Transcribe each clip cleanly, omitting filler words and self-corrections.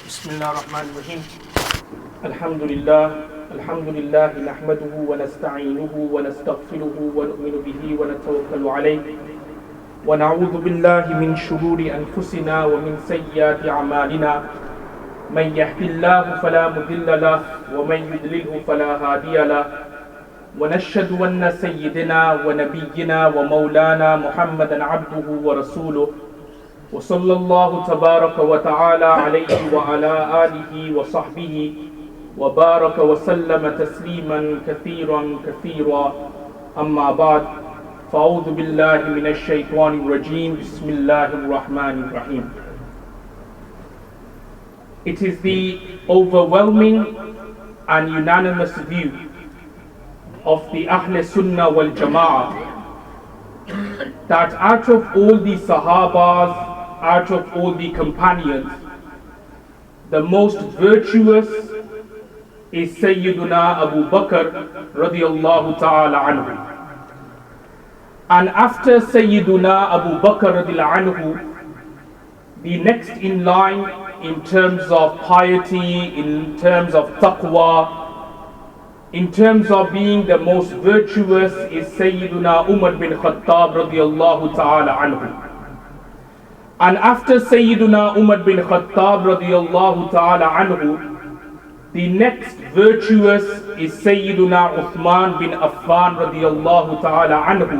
بسم الله الرحمن الرحيم الحمد لله نحمده ونستعينه ونستغفره ونؤمن به ونتوكل عليه ونعوذ بالله من شرور أنفسنا ومن سيئات أعمالنا من يهد الله فلا مضل له ومن يضلله فلا هادي له ونشهد أن سيدنا ونبينا ومولانا محمدا عبده ورسوله وصلى الله تبارك وتعالى عليه وعلى آله وصحبه وبارك وسلم تسليما كثيرا أما بعد فأعوذ بالله من الشيطان الرجيم بسم الله الرحمن الرحيم. It is the overwhelming and unanimous view of the Ahl Sunnah wal Jama'ah that out of all the Sahabas, out of all the companions, the most virtuous is Saaiduna Abu Bakr radiyallahu ta'ala anhu. And after Saaiduna Abu Bakr radiyallahu anhu, the next in line in terms of piety, in terms of taqwa, in terms of being the most virtuous is Saaiduna Umar bin Khattab radiyallahu ta'ala anhu. And after Saaiduna Umar bin Khattab radiyallahu ta'ala anhu, the next virtuous is Saaiduna Uthman bin Affan radiyallahu ta'ala anhu.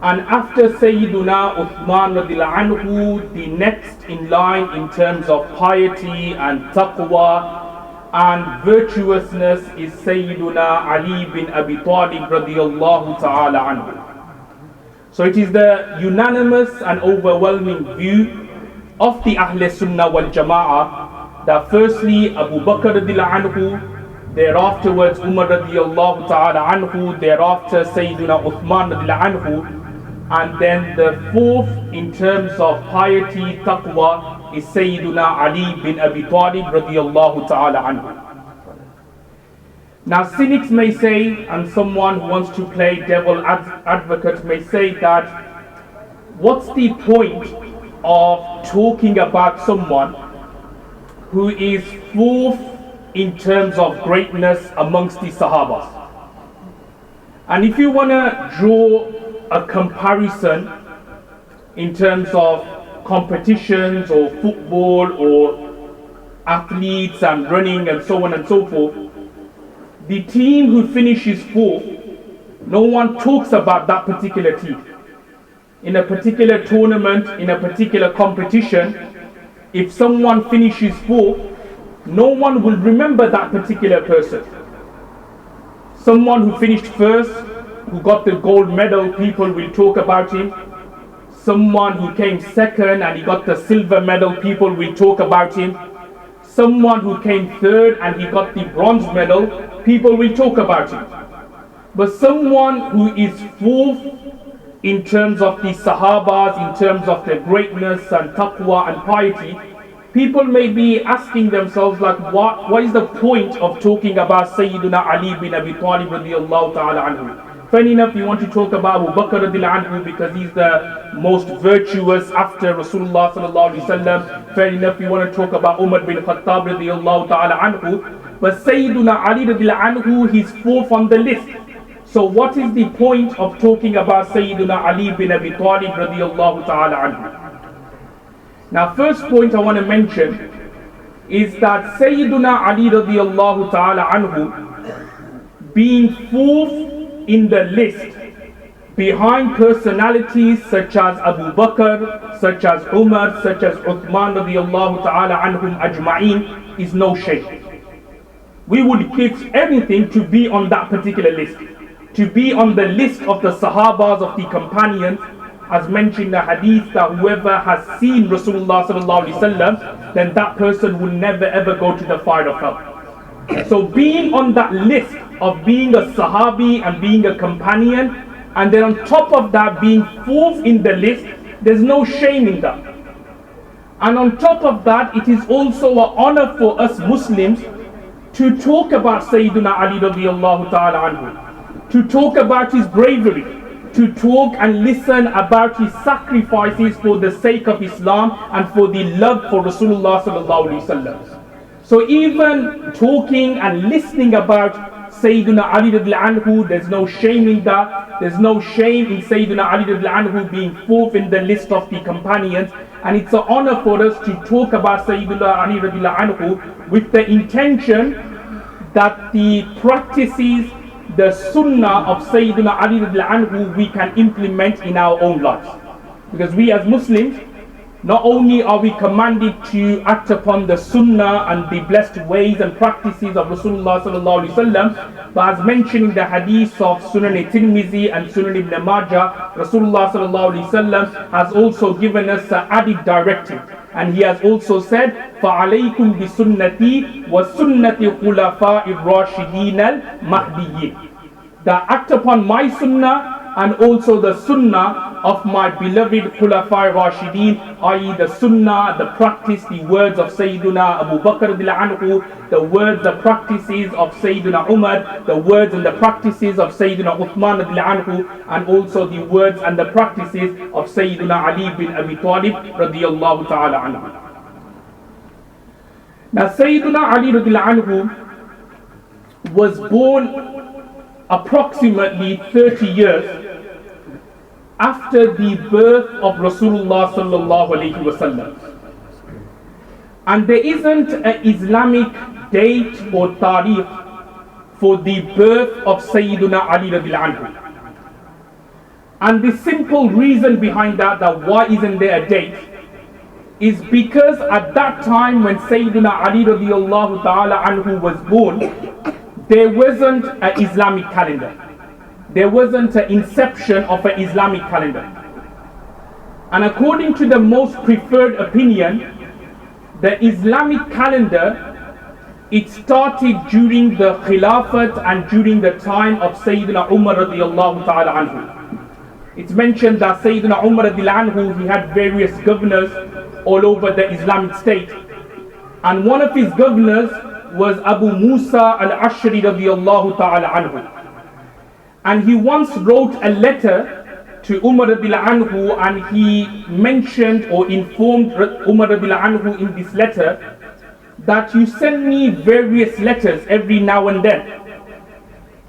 And after Saaiduna Uthman radiyallahu anhu, the next in line in terms of piety and taqwa and virtuousness is Saaiduna Ali bin Abi Talib radiyallahu ta'ala anhu. So it is the unanimous and overwhelming view of the Ahl Sunnah wal Jama'ah that firstly Abu Bakr radiyallahu anhu, thereafterwards Umar radiyallahu ta'ala anhu, thereafter Saaiduna Uthman radiyallahu anhu, and then the fourth in terms of piety, taqwa, is Saaiduna Ali bin Abi Talib radiyallahu ta'ala anhu. Now cynics may say, and someone who wants to play devil advocate may say that, what's the point of talking about someone who is fourth in terms of greatness amongst the Sahabas? And if you want to draw a comparison in terms of competitions or football or athletes and running and so on and so forth, the team who finishes fourth, no one talks about that particular team. In a particular tournament, in a particular competition, if someone finishes fourth, no one will remember that particular person. Someone who finished first, who got the gold medal, people will talk about him. Someone who came second and he got the silver medal, people will talk about him. Someone who came third and he got the bronze medal, people will talk about him. But someone who is fourth in terms of the Sahabas, in terms of their greatness and taqwa and piety, people may be asking themselves, like, what is the point of talking about Saaiduna Ali bin Abi Talib radiyallahu ta'ala anhu? Fair enough, you want to talk about Abu Bakr radiyallahu anhu because he's the most virtuous after Rasulullah sallallahu alaihi wasallam. Fair enough, you want to talk about Umar bin Khattab radiyallahu ta'ala anhu. But Saaiduna Ali radiyallahu anhu, he's fourth on the list. So what is the point of talking about Saaiduna Ali bin Abi Talib radiyallahu ta'ala anhu? Now, first point I want to mention is that Saaiduna Ali radiyallahu ta'ala anhu, being fourth in the list behind personalities such as Abu Bakr, such as Umar, such as Uthman radiyallahu ta'ala anhum ajma'in, is no shame. We would give anything to be on that particular list, to be on the list of the Sahabas, of the companions, as mentioned in the hadith that whoever has seen Rasulullah sallallahu alaihi wasallam, then that person will never ever go to the fire of hell. So being on that list of being a Sahabi and being a companion, and then on top of that being fourth in the list, there's no shame in that. And on top of that, it is also an honor for us Muslims to talk about Saaiduna Ali radiyallahu ta'ala anhu, to talk about his bravery, to talk and listen about his sacrifices for the sake of Islam and for the love for Rasulullah sallallahu alaihi wasallam. So even talking and listening about Saaiduna Ali radiallahu anhu, there's no shame in that. There's no shame in Saaiduna Ali radiallahu anhu being fourth in the list of the companions. And it's an honor for us to talk about Saaiduna Ali radiallahu anhu with the intention that the practices, the sunnah of Saaiduna Ali radiallahu anhu we can implement in our own lives. Because we as Muslims, not only are we commanded to act upon the sunnah and the blessed ways and practices of Rasulullah sallallahu alaihi wasallam, but as mentioned in the hadith of Sunan Tirmizi and Sunan Ibn Majah, Rasulullah sallallahu alaihi wasallam has also given us an added directive, and he has also said, فَعَلَيْكُمْ بِسُنَّتِي وَسُنَّةِ خُلَفَاءِ الرَّاشِدِينَ الْمَهْدِيِّينَ, that act upon my sunnah and also the sunnah of my beloved Khulafai Rashideen, i.e. the sunnah, the practice, the words of Saaiduna Abu Bakr radiallahu anhu, the words, the practices of Saaiduna Umar, the words and the practices of Saaiduna Uthman radiallahu anhu, and also the words and the practices of Saaiduna Ali bin Abi Talib radiallahu ta'ala anhu. Now Saaiduna Ali radiallahu anhu was born approximately 30 years after the birth of Rasulullah sallallahu alaihi wasallam, and there isn't an Islamic date or tariq for the birth of Saaiduna Ali radiallahu anhu. And the simple reason behind that why isn't there a date, is because at that time when Saaiduna Ali radiallahu ta'ala anhu was born, there wasn't an Islamic calendar. There wasn't an inception of an Islamic calendar. And according to the most preferred opinion, the Islamic calendar, it started during the Khilafat and during the time of Sayyidina Umar radiallahu ta'ala anhu. It's mentioned that Sayyidina Umar radiallahu anhu, he had various governors all over the Islamic state. And one of his governors was Abu Musa al-Ashri radiallahu ta'ala anhu. And he once wrote a letter to Umar radiallahu anhu, and he mentioned or informed Umar radiallahu anhu in this letter that you send me various letters every now and then,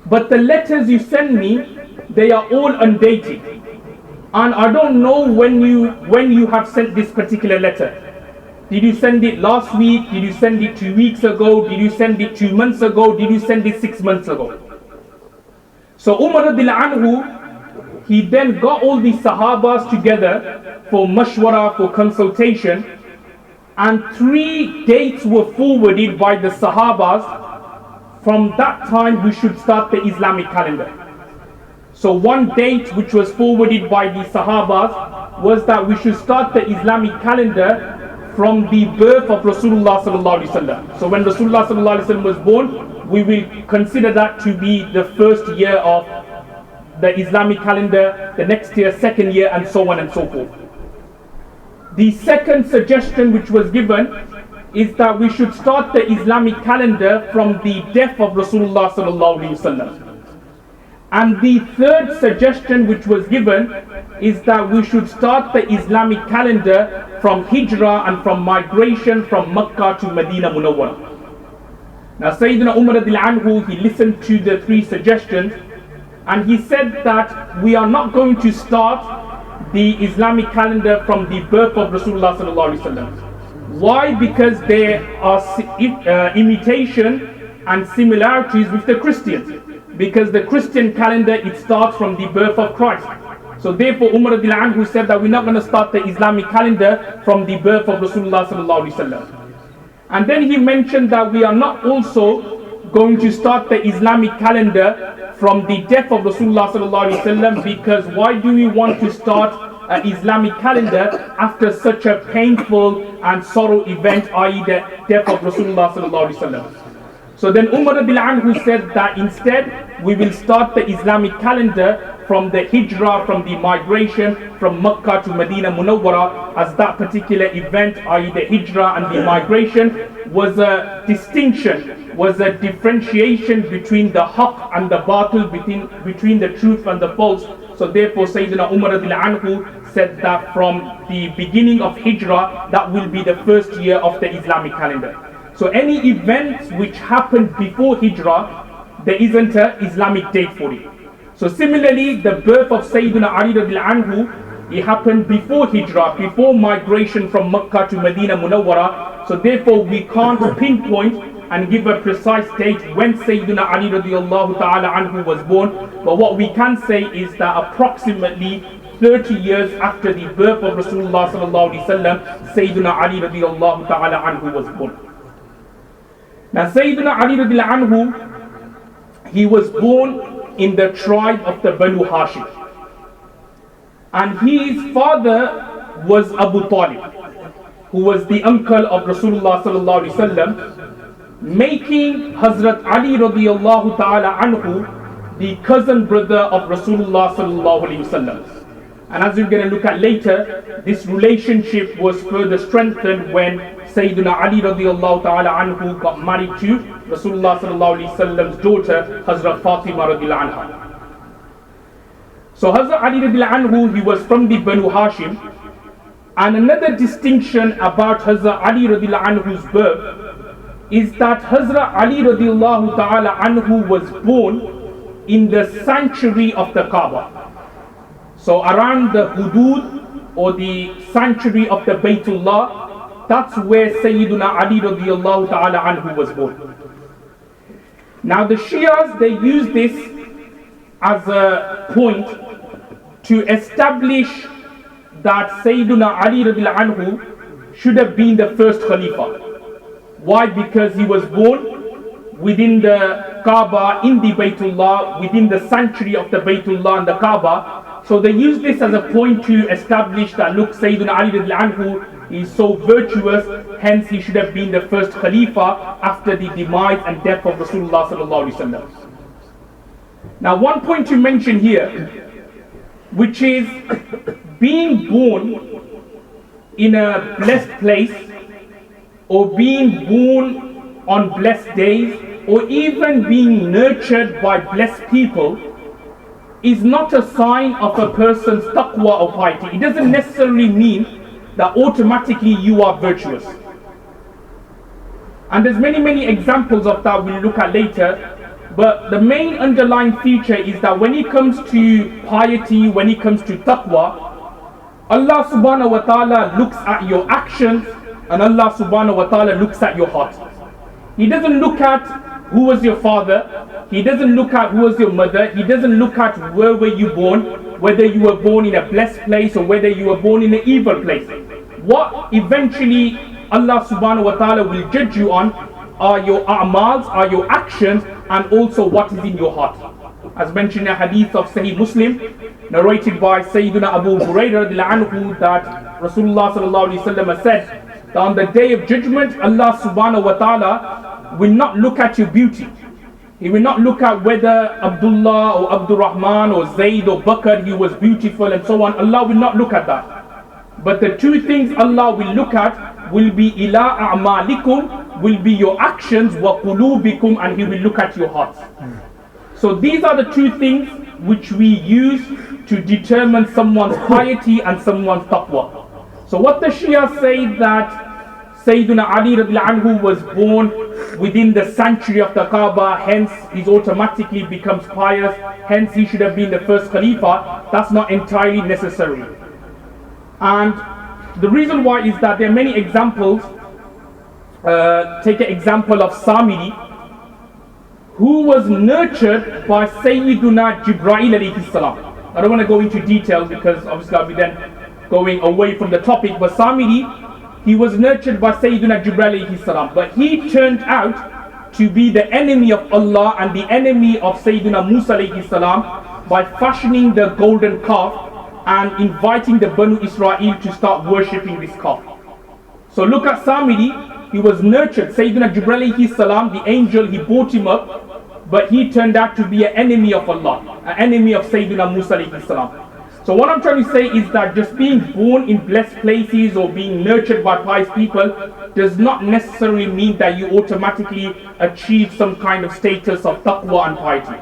but the letters you send me, they are all undated, and I don't know when you have sent this particular letter. Did you send it last week? Did you send it 2 weeks ago? Did you send it 2 months ago? Did you send it 6 months ago? So Umar radiallahu anhu, he then got all the Sahabas together for mashwara, for consultation, and 3 dates were forwarded by the Sahabas. From that time we should start the Islamic calendar. So one date which was forwarded by the Sahabas was that we should start the Islamic calendar from the birth of Rasulullah sallallahu alaihi wasallam. So when Rasulullah sallallahu alaihi wasallam was born, we will consider that to be the first year of the Islamic calendar, the next year, second year, and so on and so forth. The second suggestion which was given is that we should start the Islamic calendar from the death of Rasulullah sallallahu alaihi wasallam. And the third suggestion which was given is that we should start the Islamic calendar from Hijrah and from migration from Mecca to Medina Munawwara. Now Sayyidina Umar radiallahu anhu, he listened to the 3 suggestions, and he said that we are not going to start the Islamic calendar from the birth of Rasulullah sallallahu alaihi wasallam. Why? Because there are imitation and similarities with the Christians. Because the Christian calendar, it starts from the birth of Christ. So therefore Umar radiallahu anhu said that we're not going to start the Islamic calendar from the birth of Rasulullah sallallahu alaihi wasallam. And then he mentioned that we are not also going to start the Islamic calendar from the death of Rasulullah sallallahu alaihi wasallam, because why do we want to start an Islamic calendar after such a painful and sorrow event, i.e. the death of Rasulullah sallallahu alaihi wasallam? So then Umar radiallahu anhu said that instead we will start the Islamic calendar from the Hijrah, from the migration from Mecca to Medina Munawwara, as that particular event, i.e. the Hijrah and the migration, was a distinction, was a differentiation between the haqq and the batil, between the truth and the false, So therefore Sayyidina Umar radiallahu anhu said that from the beginning of Hijrah, that will be the first year of the Islamic calendar. So any events which happened before Hijrah, there isn't an Islamic date for it. So similarly, the birth of Saaiduna Ali radiallahu anhu, it happened before Hijrah, before migration from Makkah to Medina Munawwara. So therefore we can't pinpoint and give a precise date when Saaiduna Ali radiallahu ta'ala anhu was born. But what we can say is that approximately 30 years after the birth of Rasulullah sallallahu alaihi wasallam, Saaiduna Ali radiallahu ta'ala anhu was born. Now Saaiduna Ali radiallahu anhu, he was born in the tribe of the Banu Hashim. And his father was Abu Talib, who was the uncle of Rasulullah sallallahu alaihi wasallam, making Hazrat Ali radiallahu ta'ala anhu the cousin brother of Rasulullah sallallahu alaihi wasallam. And as we're going to look at later, this relationship was further strengthened when Sayyiduna Ali radiallahu ta'ala anhu got married to Rasulullah sallallahu alaihi wasallam's daughter, Hazrat Fatima radiallahu anha. So Hazrat Ali radiallahu anhu, he was from the Banu Hashim. And another distinction about Hazrat Ali radiallahu anhu's birth is that Hazrat Ali radiallahu ta'ala anhu was born in the sanctuary of the Kaaba. So around the hudud or the sanctuary of the Baytullah, that's where Sayyiduna Ali radiallahu ta'ala anhu was born. Now the Shias, they use this as a point to establish that Sayyiduna Ali radiallahu anhu should have been the first Khalifa. Why? Because he was born within the Kaaba, in the Baytullah, within the sanctuary of the Baytullah and the Kaaba. So they use this as a point to establish that, look, Sayyiduna Ali radiallahu anhu is so virtuous, hence he should have been the first Khalifa after the demise and death of Rasulullah sallallahu alaihi wasallam. Now one point to mention here, which is being born in a blessed place, or being born on blessed days, or even being nurtured by blessed people, is not a sign of a person's taqwa or piety. It doesn't necessarily mean that automatically you are virtuous. And there's many examples of that we'll look at later. But the main underlying feature is that when it comes to piety, when it comes to taqwa, Allah subhanahu wa ta'ala looks at your actions and Allah subhanahu wa ta'ala looks at your heart. He doesn't look at who was your father, he doesn't look at who was your mother, he doesn't look at where were you born, whether you were born in a blessed place or whether you were born in an evil place. What eventually Allah subhanahu wa ta'ala will judge you on are your a'mals, are your actions, and also what is in your heart. As mentioned in a hadith of Sahih Muslim, narrated by Sayyiduna Abu Hurairah radiallahu anhu, that Rasulullah sallallahu alaihi wasallam said that on the day of judgment, Allah subhanahu wa ta'ala will not look at your beauty. He will not look at whether Abdullah or Abdul Rahman or Zayd or Bakr, he was beautiful and so on. Allah will not look at that. But the two things Allah will look at will be ila a'malikum, will be your actions, wa qulubikum, and He will look at your hearts. So these are the two things which we use to determine someone's piety and someone's taqwa. So what the Shia say that Sayyiduna Ali radiallahu anhu was born within the sanctuary of the Kaaba, hence he automatically becomes pious, hence he should have been the first Khalifa, that's not entirely necessary. And the reason why is that there are many examples. Take an example of Samiri, who was nurtured by Sayyiduna Jibreel alayhi salam. I don't want to go into detail because obviously I'll be then going away from the topic, but Samiri, he was nurtured by Sayyiduna Jibreel alayhi salam, but he turned out to be the enemy of Allah and the enemy of Sayyiduna Musa alayhi salam by fashioning the golden calf and inviting the Banu Israel to start worshipping this calf. So look at Samiri, he was nurtured. Sayyidina Jibreel alayhi salam, the angel, he brought him up, but he turned out to be an enemy of Allah, an enemy of Sayyidina Musa alayhi salam. So what I'm trying to say is that just being born in blessed places or being nurtured by pious people does not necessarily mean that you automatically achieve some kind of status of taqwa and piety.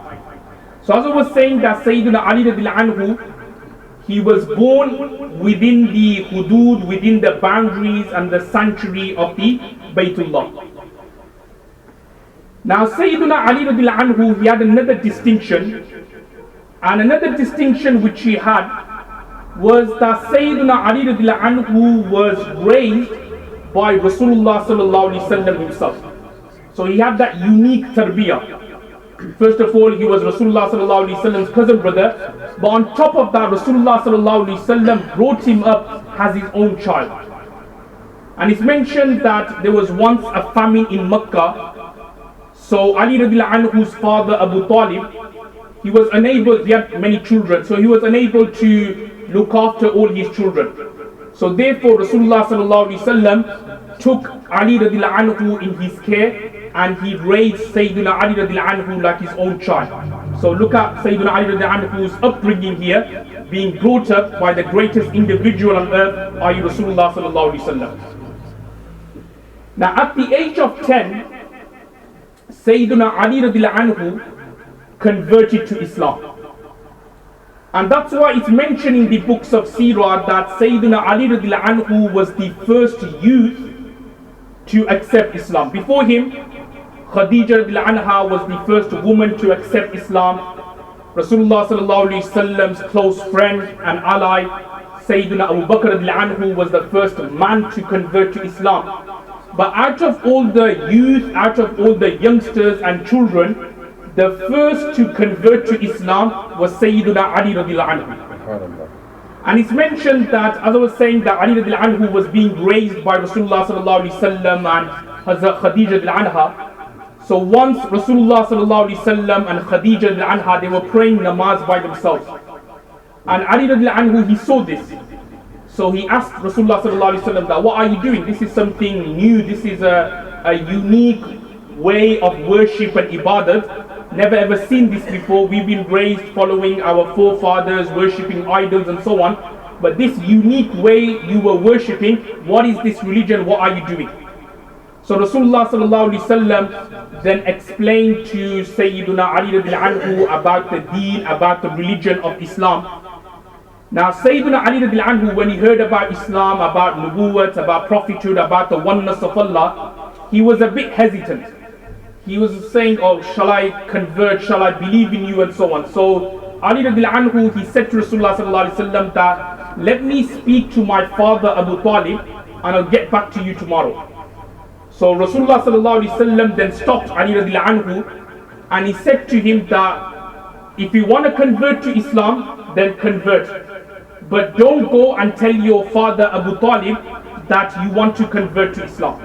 So as I was saying that Saaiduna Ali radiallahu anhu, he was born within the hudud, within the boundaries and the sanctuary of the Baytullah. Now Saaiduna Ali radiallahu anhu, he had another distinction, and another distinction which he had was that Saaiduna Ali radiallahu anhu was raised by Rasulullah sallallahu alaihi wasallam himself. So he had that unique tarbiyah. First of all, he was Rasulullah sallallahu alaihi wasallam's cousin brother, but on top of that, Rasulullah sallallahu alaihi wasallam brought him up as his own child. And it's mentioned that there was once a famine in Mecca. So Ali radiallahu anhu's father Abu Talib, he was unable, he had many children, so he was unable to look after all his children. So therefore Rasulullah sallallahu alaihi wasallam took Ali radiallahu anhu in his care, and he raised Saaiduna Ali radiallahu anhu like his own child. So look at Saaiduna Ali radiallahu anhu's upbringing here, being brought up by the greatest individual on earth, i.e. Rasulullah sallallahu alaihi wasallam. Now at the age of 10, Saaiduna Ali radiallahu anhu converted to Islam. And that's why it's mentioned in the books of Seerah that Saaiduna Ali radiallahu anhu was the first youth to accept Islam. Before him, Khadija radiallahu anha was the first woman to accept Islam. Rasulullah sallallahu alaihi wasallam's close friend and ally, Sayyidina Abu Bakr radiallahu anhu, was the first man to convert to Islam. But out of all the youth, out of all the youngsters and children, the first to convert to Islam was Sayyidina Ali radiallahu anhu. And it's mentioned that, as I was saying, that Ali radiallahu anhu was being raised by Rasulullah sallallahu alaihi wasallam and Hazrat Khadija radiallahu anha. So once Rasulullah sallallahu alaihi wasallam and Khadija radiallahu anha, they were praying namaz by themselves. And Ali radiallahu anhu, he saw this. So he asked Rasulullah sallallahu alaihi wasallam that, what are you doing? This is something new. This is a unique way of worship and ibadat. Never ever seen this before. We've been raised following our forefathers, worshipping idols and so on. But this unique way you were worshipping, what is this religion? What are you doing? So Rasulullah sallallahu alaihi wasallam then explained to Sayyiduna Ali radiallahu anhu about the deen, about the religion of Islam. Now Sayyiduna Ali radiallahu anhu, when he heard about Islam, about nubuwwat, about prophethood, about the oneness of Allah, he was a bit hesitant. He was saying, oh, shall I convert, shall I believe in you and so on. So Ali radiallahu anhu, he said to Rasulullah sallallahu alaihi wasallam that, let me speak to my father Abu Talib and I'll get back to you tomorrow. So Rasulullah sallallahu alaihi wasallam then stopped Ali radiallahu anhu and he said to him that, if you want to convert to Islam, then convert. But don't go and tell your father Abu Talib that you want to convert to Islam.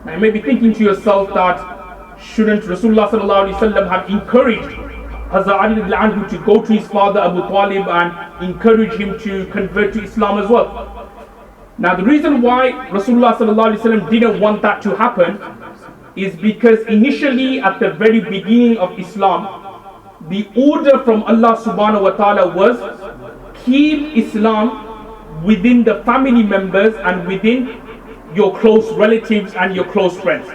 Now you may be thinking to yourself that, shouldn't Rasulullah sallallahu alaihi wasallam have encouraged Hazrat Ali radiallahu anhu to go to his father Abu Talib and encourage him to convert to Islam as well? Now the reason why Rasulullah sallallahu alaihi wasallam didn't want that to happen is because initially at the very beginning of Islam, the order from Allah subhanahu wa ta'ala was, keep Islam within the family members and within your close relatives and your close friends.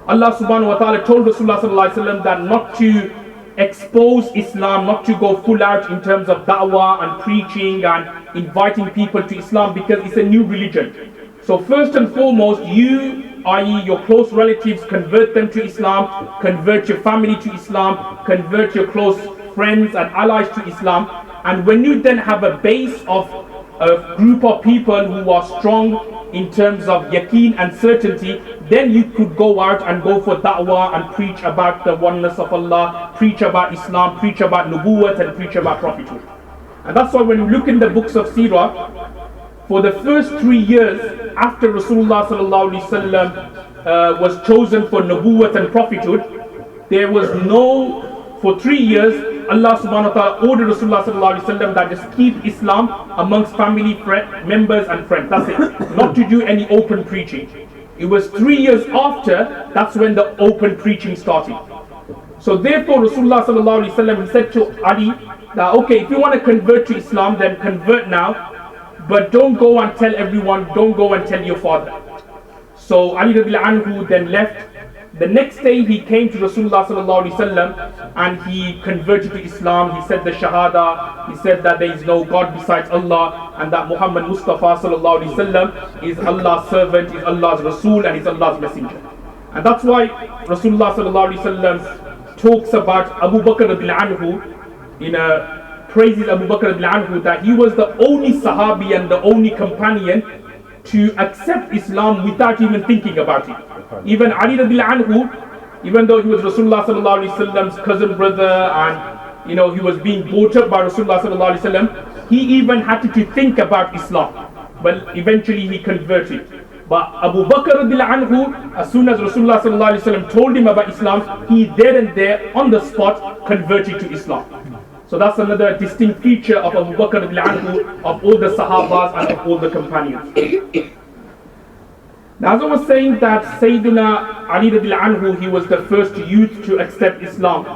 Allah subhanahu wa ta'ala told Rasulullah sallallahu alaihi wasallam that not to expose Islam, not to go full out in terms of da'wah and preaching and inviting people to Islam, because it's a new religion. So first and foremost, you, i.e. your close relatives, convert them to Islam, convert your family to Islam, convert your close friends and allies to Islam. And when you then have a base of a group of people who are strong in terms of yaqeen and certainty, then you could go out and go for da'wah and preach about the oneness of Allah, preach about Islam, preach about nubuwwat and preach about prophethood. And that's why when you look in the books of Seerah, for the first 3 years after Rasulullah sallallahu alaihi wasallam was chosen for nubuwwat and prophethood, there was no, for 3 years, Allah subhanahu wa ta'ala ordered Rasulullah sallallahu alaihi wasallam that just keep Islam amongst family members and friends. That's it. Not to do any open preaching. It was 3 years after, that's when the open preaching started. So therefore Rasulullah sallallahu alaihi wasallam, he said to Ali that, okay, if you want to convert to Islam, then convert now, but don't go and tell everyone, don't go and tell your father. So Ali radiallahu anhu then left The next day he came to Rasulullah sallallahu alaihi wasallam and he converted to Islam. He said the Shahada. He said that there is no God besides Allah and that Muhammad Mustafa sallallahu alaihi wasallam is Allah's servant, is Allah's Rasul, and is Allah's messenger. And that's why Rasulullah sallallahu alaihi wasallam talks about Abu Bakr radiallahu anhu praises Abu Bakr radiallahu anhu that he was the only Sahabi and the only companion to accept Islam without even thinking about it. Even Ali radiallahu anhu, even though he was Rasulullah sallallahu alaihi wasallam's cousin brother and he was being brought up by Rasulullah sallallahu alaihi wasallam, he even had to think about Islam. But eventually he converted. But Abu Bakr radiallahu anhu, as soon as Rasulullah sallallahu alaihi wasallam told him about Islam, he there and there on the spot converted to Islam. So that's another distinct feature of Abu Bakr radiallahu anhu, of all the Sahabas and of all the companions. Now, as I was saying that Saaiduna Ali radiallahu anhu, he was the first youth to accept Islam.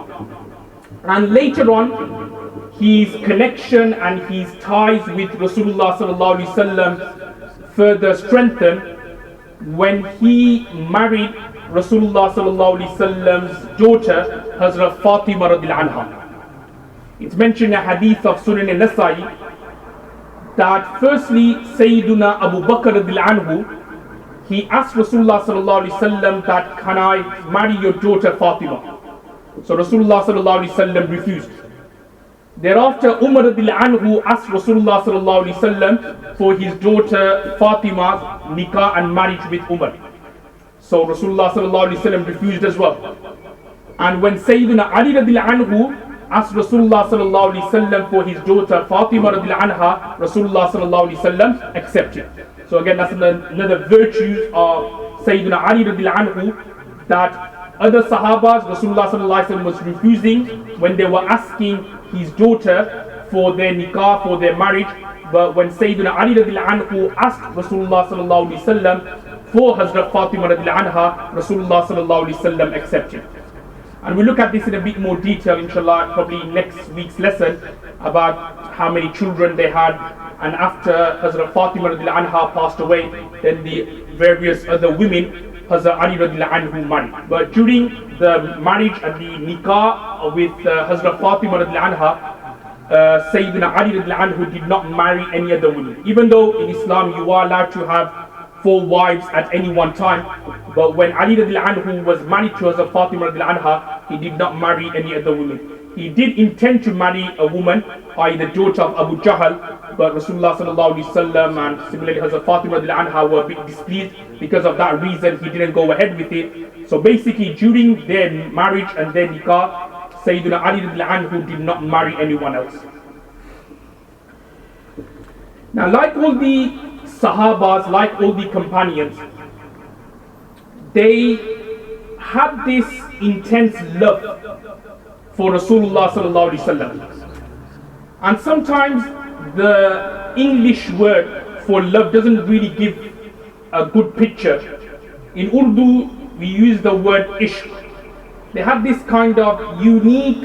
And later on, his connection and his ties with Rasulullah sallallahu alaihi wasallam further strengthened when he married Rasulullah sallallahu alaihi wasallam's daughter, Hazrat Fatima radiallahu anha. It's mentioned in a hadith of Sunan al-Nasai that firstly Saaiduna Abu Bakr radiallahu anhu, he asked Rasulullah sallallahu alaihi wasallam that, can I marry your daughter Fatima? So Rasulullah sallallahu alaihi wasallam refused. Thereafter Umar radiallahu anhu asked Rasulullah sallallahu alaihi wasallam for his daughter Fatima's nikah and marriage with Umar. So Rasulullah sallallahu alaihi wasallam refused as well. And when Saaiduna Ali radiallahu anhu asked Rasulullah sallallahu alaihi wasallam for his daughter Fatima radiallahu anha, Rasulullah sallallahu alaihi wasallam accepted. So again, that's another virtue of Saaiduna Ali radiallahu anhu, that other Sahabas, Rasulullah sallallahu alaihi wasallam was refusing when they were asking his daughter for their nikah, for their marriage. But when Saaiduna Ali radiallahu anhu asked Rasulullah sallallahu alaihi wasallam for Hazrat Fatima radiallahu anha, Rasulullah sallallahu alaihi wasallam accepted. And we'll look at this in a bit more detail, inshallah, probably next week's lesson, about how many children they had. And after Hazrat Fatima radiallahu anha passed away, then the various other women Hazrat Ali radiallahu anhu married. But during the marriage and the nikah with Hazrat Fatima radiallahu anha, Saaiduna Ali radiallahu anhu did not marry any other women. Even though in Islam you are allowed to have 4 wives at any one time, but when Ali radiallahu anhu was married to Hazrat Fatima radiallahu anha, he did not marry any other women. He did intend to marry a woman, i.e. the daughter of Abu Jahl, but Rasulullah sallallahu alaihi wasallam and similarly Hazrat Fatima radiallahu anha were a bit displeased. Because of that reason, he didn't go ahead with it. So basically, during their marriage and their nikah, Saaiduna Ali radiallahu anhu did not marry anyone else. Now, like all the Sahabas, like all the companions, they had this intense love for Rasulullah sallallahu alaihi wasallam. And sometimes the English word for love doesn't really give a good picture. In Urdu, we use the word ishq. They had this kind of unique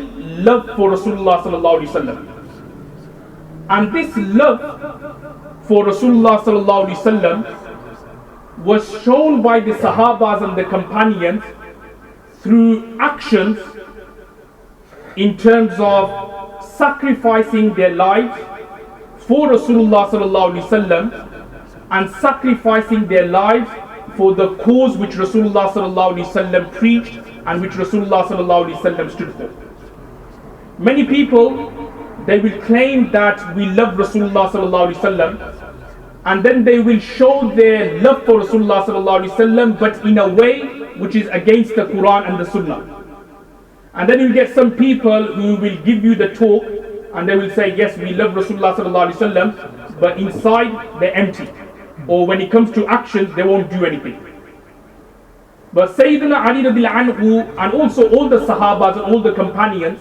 love for Rasulullah sallallahu alaihi wasallam. And this love for Rasulullah sallallahu alaihi wasallam was shown by the Sahabas and the companions through actions in terms of sacrificing their lives for Rasulullah sallallahu alaihi wasallam and sacrificing their lives for the cause which Rasulullah sallallahu alaihi wasallam preached and which Rasulullah sallallahu alaihi wasallam stood for. Many people, they will claim that we love Rasulullah sallallahu alaihi wasallam, and then they will show their love for Rasulullah sallallahu alaihi wasallam, but in a way which is against the Quran and the Sunnah. And then you get some people who will give you the talk and they will say, yes, we love Rasulullah sallallahu alaihi wasallam, but inside they're empty. Or when it comes to actions, they won't do anything. But Saaiduna Ali radiallahu anhu and also all the Sahabas and all the companions,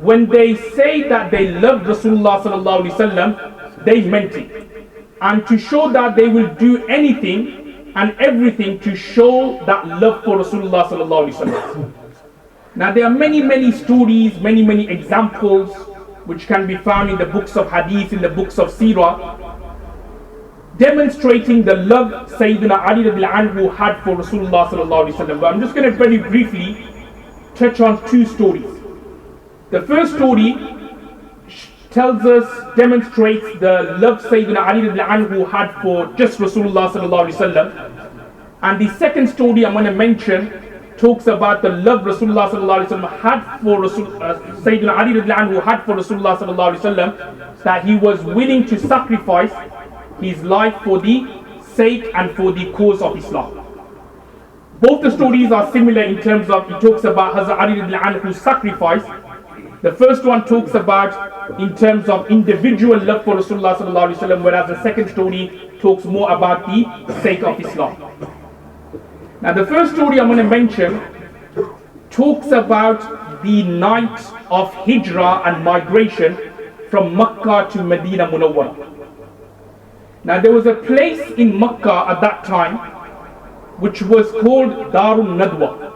when they say that they love Rasulullah sallallahu alaihi wasallam, they meant it. And to show that they will do anything and everything to show that love for Rasulullah sallallahu alaihi wasallam. Now there are many stories, many examples which can be found in the books of hadith, in the books of seerah. demonstrating the love Saaiduna Ali radiallahu anhu had for Rasulullah sallallahu alaihi wasallam. But I'm just going to very briefly touch on two stories. The first story demonstrates the love Saaiduna Ali radiallahu anhu had for just Rasulullah sallallahu alaihi wasallam. And the second story I'm going to mention talks about the love Rasulullah sallallahu alaihi wasallam had for Saaiduna Ali radiallahu anhu had for Rasulullah sallallahu alaihi wasallam, that he was willing to sacrifice his life for the sake and for the cause of Islam. Both the stories are similar in terms of, it talks about Hazrat Ali radiallahu anhu's sacrifice. The first one talks about in terms of individual love for Rasulullah sallallahu alaihi wasallam, whereas the second story talks more about the sake of Islam. Now the first story I'm going to mention talks about the night of Hijrah and migration from Makkah to Medina Munawwara. Now there was a place in Makkah at that time which was called Darun Nadwa.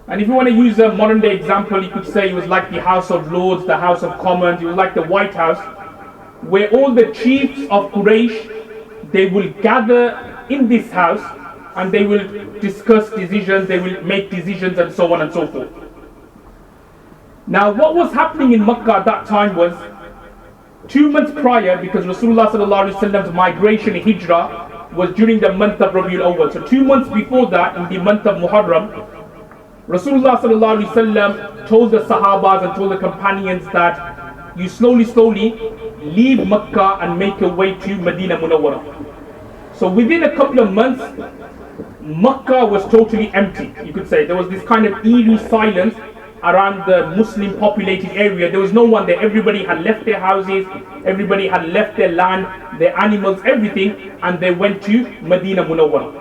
And if you want to use a modern day example, you could say it was like the House of Lords, the House of Commons, it was like the White House, where all the chiefs of Quraysh, they will gather in this house and they will discuss decisions, they will make decisions and so on and so forth. Now what was happening in Makkah at that time was, 2 months prior, because Rasulullah sallallahu alaihi wasallam's migration in Hijrah was during the month of Rabiul Awwal. So 2 months before that, in the month of Muharram, Rasulullah sallallahu alaihi wasallam told the Sahabas and told the companions that you slowly leave Makkah and make your way to Medina Munawwara. So within a couple of months, Makkah was totally empty, you could say. There was this kind of eerie silence around the Muslim populated area. There was no one there. Everybody had left their houses, everybody had left their land, their animals, everything, and they went to Medina Munawwara.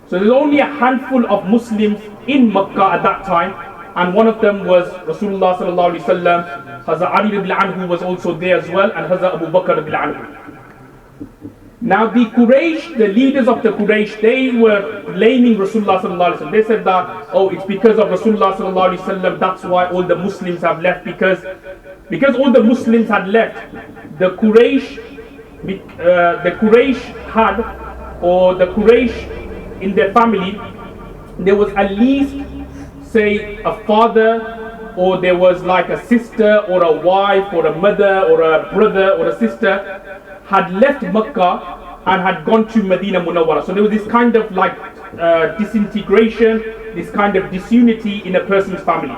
So there's only a handful of Muslims in Makkah at that time, and one of them was Rasulullah sallallahu alaihi wasallam. Hazrat Ali radiallahu anhu was also there as well, and Hazrat Abu Bakr radiallahu anhu. Now the Quraysh, the leaders of the Quraysh, they were blaming Rasulullah sallallahu alaihi wasallam. They said that, oh, it's because of Rasulullah sallallahu alaihi wasallam, that's why all the Muslims have left, because all the Muslims had left, the Quraysh had, or the Quraysh in their family, there was at least, say, a father, or there was like a sister or a wife or a mother or a brother or a sister had left Makkah and had gone to Medina Munawwara. So there was this kind of like disintegration, this kind of disunity in a person's family.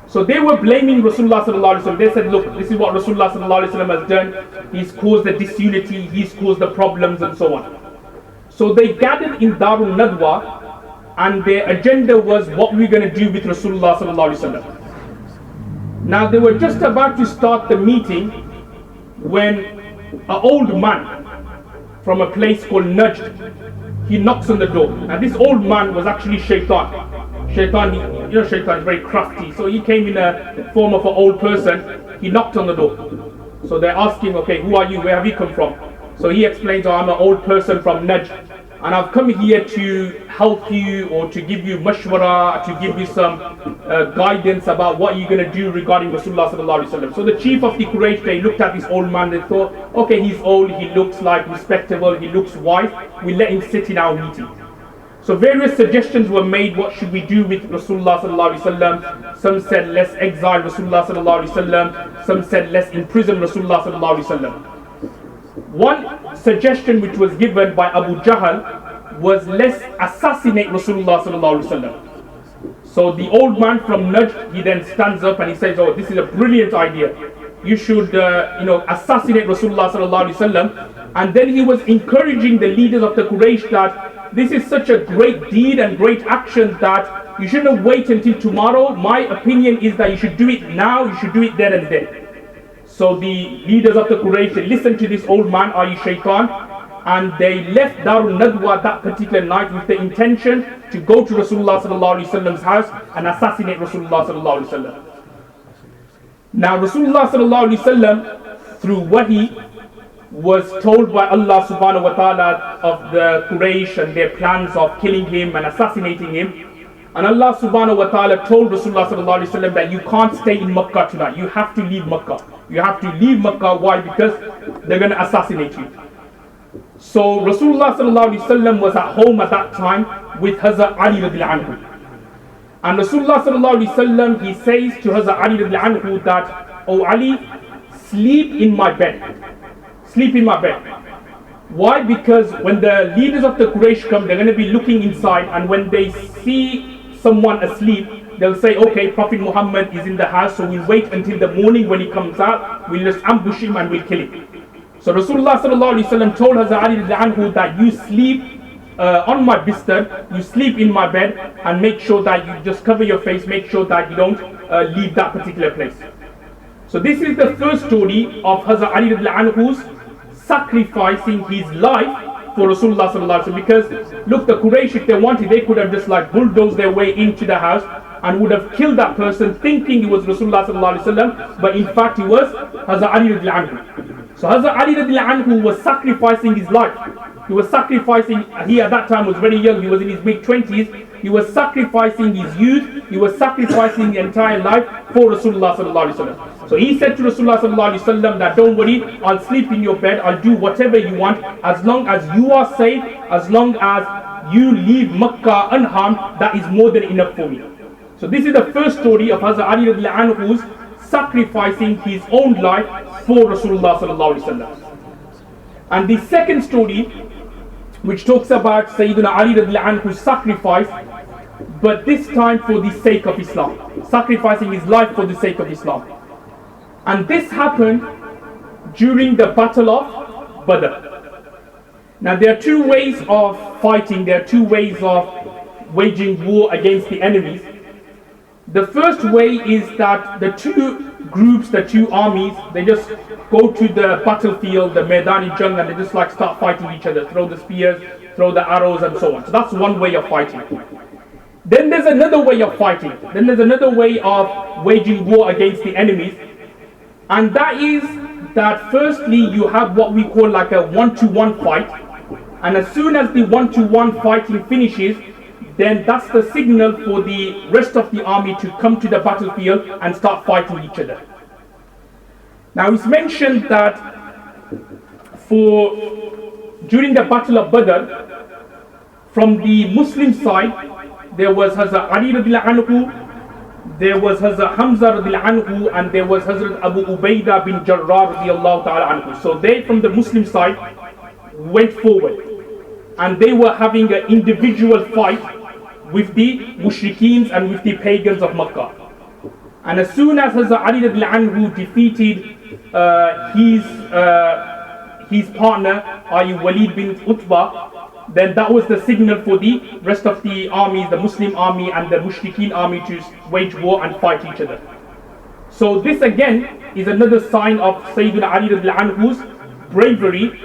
So they were blaming Rasulullah sallallahu alaihi wasallam. They said, look, this is what Rasulullah sallallahu alaihi wasallam has done. He's caused the disunity, he's caused the problems and so on. So they gathered in Darul Nadwa, and their agenda was what we're going to do with Rasulullah sallallahu alaihi wasallam. Now they were just about to start the meeting when an old man from a place called Najd, he knocks on the door. And this old man was actually Shaitan. Shaitan, Shaitan is very crafty. So he came in a form of an old person. He knocked on the door. So they asked him, okay, who are you? Where have you come from? So he explains, oh, I'm an old person from Najd, and I've come here to help you, or to give you mashwara, to give you some guidance about what you're going to do regarding Rasulullah sallallahu alaihi wasallam. So the chief of the Quraysh, they looked at this old man, they thought, okay, he's old, he looks like respectable, he looks wise, we let him sit in our meeting. So various suggestions were made, what should we do with Rasulullah sallallahu alaihi wasallam? Some said, let's exile Rasulullah sallallahu alaihi wasallam. Some said, let's imprison Rasulullah sallallahu alaihi wasallam. One suggestion which was given by Abu Jahl was, let's assassinate Rasulullah sallallahu alaihi wasallam. So the old man from Najd, he then stands up and he says, oh, this is a brilliant idea. You should assassinate Rasulullah sallallahu alaihi wasallam. And then he was encouraging the leaders of the Quraysh that this is such a great deed and great action that you shouldn't wait until tomorrow. My opinion is that you should do it now, you should do it then and there. So the leaders of the Quraysh, they listened to this old man, i.e. Shaitan, and they left Darul Nadwa that particular night with the intention to go to Rasulullah sallallahu alaihi wasallam's house and assassinate Rasulullah sallallahu alaihi wasallam. Now Rasulullah sallallahu alaihi wasallam, through Wahi, was told by Allah subhanahu wa ta'ala of the Quraysh and their plans of killing him and assassinating him. And Allah subhanahu wa ta'ala told Rasulullah sallallahu alaihi wasallam that you can't stay in Makkah tonight. You have to leave Makkah. You have to leave Makkah. Why? Because they're going to assassinate you. So Rasulullah sallallahu alaihi wasallam was at home at that time with Hazrat Ali radiallahu anhu. And Rasulullah sallallahu alaihi wasallam, he says to Hazrat Ali radiallahu anhu that, "Oh Ali, sleep in my bed. Sleep in my bed." Why? Because when the leaders of the Quraysh come, they're going to be looking inside, and when they see someone asleep, they'll say, "Okay, Prophet Muhammad is in the house, so we'll wait until the morning when he comes out, we'll just ambush him and we'll kill him." So Rasulullah sallallahu alaihi wasallam told Hazrat Ali radiallahu anhu that you sleep on my bistar, you sleep in my bed, and make sure that you just cover your face, make sure that you don't leave that particular place. So this is the first story of Hazrat Ali radiallahu anhu's sacrificing his life for Rasulullah sallallahu alaihi wasallam. Because look, the Quraysh, if they wanted, they could have just like bulldozed their way into the house and would have killed that person thinking it was Rasulullah sallallahu alaihi wasallam, but in fact it was Hazrat Ali radiallahu anhu. So Hazrat Ali radiallahu anhu was sacrificing his life. He was sacrificing, he at that time was very young, he was in his mid-20s, he was sacrificing his youth, he was sacrificing the entire life for Rasulullah sallallahu alaihi wasallam. So he said to Rasulullah sallallahu alaihi wasallam that, "Don't worry, I'll sleep in your bed, I'll do whatever you want, as long as you are safe, as long as you leave Makkah unharmed, that is more than enough for me." So this is the first story of Hazrat Ali radiallahu anhu's sacrificing his own life for Rasulullah sallallahu alaihi wasallam. And the second story, which talks about Saaiduna Ali radiallahu anhu's sacrifice, but this time for the sake of Islam, sacrificing his life for the sake of Islam. And this happened during the battle of Badr. Now there are two ways of fighting, there are two ways of waging war against the enemies. The first way is that the two groups, the two armies, they just go to the battlefield, the Maidan-e-Jang, and they just like start fighting each other, throw the spears, throw the arrows and so on. So that's one way of fighting. Then there's another way of fighting. Then there's another way of waging war against the enemies. And that is that firstly you have what we call like a one-to-one fight. And as soon as the one-to-one fighting finishes, then that's the signal for the rest of the army to come to the battlefield and start fighting each other. Now it's mentioned that during the battle of Badr, from the Muslim side, there was Hazrat Ali radiallahu anhu, there was Hazrat Hamza radiallahu anhu, and there was Hazrat Abu Ubaidah bin Jarrah radiallahu ta'ala anhu. So they from the Muslim side went forward, and they were having an individual fight with the mushrikeens and with the pagans of Makkah. And as soon as Hazrat Ali radiallahu anhu defeated his partner, i.e. Walid bin Utbah, then that was the signal for the rest of the armies, the Muslim army and the mushrikeen army, to wage war and fight each other. So this again is another sign of Saaiduna Ali radiallahu anhu's bravery,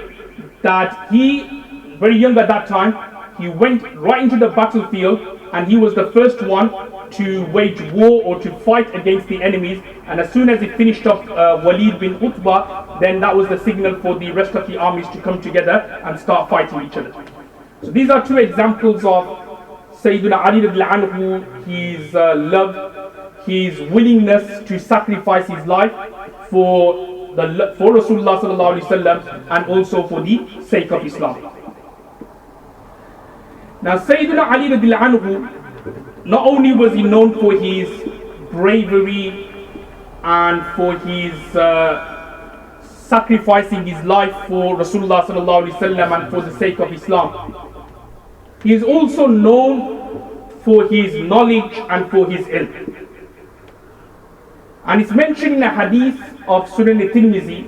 that he, very young at that time, he went right into the battlefield and he was the first one to wage war or to fight against the enemies. And as soon as he finished off Walid bin Utbah, then that was the signal for the rest of the armies to come together and start fighting each other. So these are two examples of Saaiduna Ali radiallahu anhu, his love, his willingness to sacrifice his life for Rasulullah sallallahu alaihi wasallam and also for the sake of Islam. Now Saaiduna Ali radiallahu anhu, not only was he known for his bravery and for his sacrificing his life for Rasulullah sallallahu alaihi wasallam and for the sake of Islam, he is also known for his knowledge and for his ilm. And it's mentioned in a hadith of Sunan al-Tirmidhi